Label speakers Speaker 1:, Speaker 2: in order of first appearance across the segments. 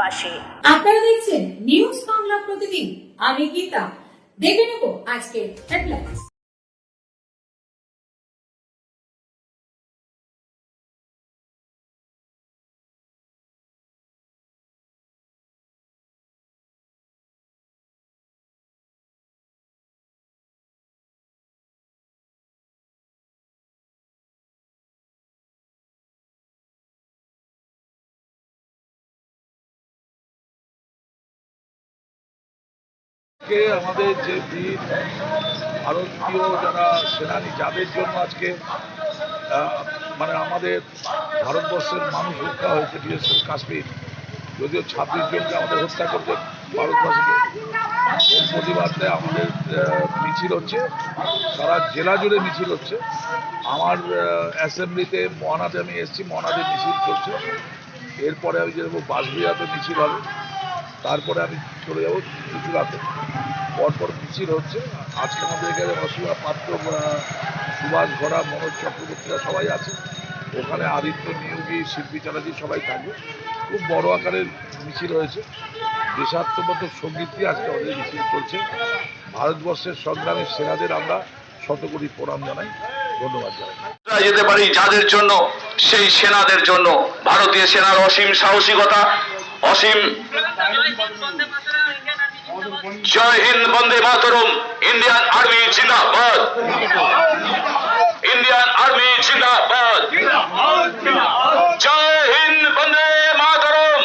Speaker 1: পাশে।
Speaker 2: আপনারা দেখছেন নিউজ বাংলা প্রতিদিন। আমি গীতা। দেখে নেব আজকের হেডলাইন্স।
Speaker 3: আমাদের যে বীর ভারতীয় যারা সেনানী, যাদের জন্য আজকে মানে আমাদের ভারতবর্ষের মানুষ রক্ষা হয়েছে, বিশেষ করে কাশ্মীর, যদিও 26 জনকে আমাদের হত্যা করছে ভারতবাসীকে, এর প্রতিবাদে আমাদের মিছিল হচ্ছে, সারা জেলা জুড়ে মিছিল হচ্ছে। আমার অ্যাসেম্বলিতে মহানাদে আমি এসেছি, মহানাদে মিছিল চলছে। এরপরে আমি যাবো বাসবিহাতে মিছিল হবে, তারপরে আমি চলে যাবো ত্রিপুরাতে। পরপর মিছিল হচ্ছে। আজকে আমাদের এখানে অসীমা পাত্র, সুভাষ ঘোড়া, মনোজ চক্রবর্তীরা সবাই আছে ওখানে, আদিত্য নিয়োগী, শিল্পী চ্যাটার্জি সবাই থাকবে। খুব বড় আকারের মিছিল হয়েছে। দেশাত্মবোধক সঙ্গীত দিয়ে আজকে আমাদের মিছিল চলছে। ভারতবর্ষের সংগ্রামী সেনাদের আমরা শতকোটি প্রণাম জানাই, ধন্যবাদ জানাই।
Speaker 4: যেতে পারি যাদের জন্য, সেই সেনাদের জন্য। ভারতীয় সেনার অসীম সাহসিকতা, অসীম জয় হিন্দ, বন্দে মাতরম, ইন্ডিয়ান আর্মি জিন্দাবাদ, ইন্ডিয়ান আর্মি জিন্দাবাদ, জয় হিন্দ, বন্দে মাতরম।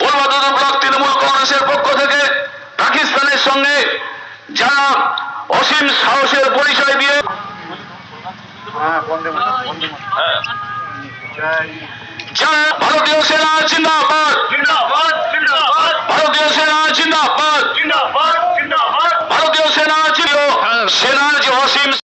Speaker 4: পূর্বদত্ত ব্লক তৃণমূল কংগ্রেসের পক্ষ থেকে পাকিস্তানের সঙ্গে যারা অসীম সাহসের পরিচয় দিয়ে ভারতীয় সেনা জিন্দাবাদ, ভারতীয় সেনা জিন্দাবাদ।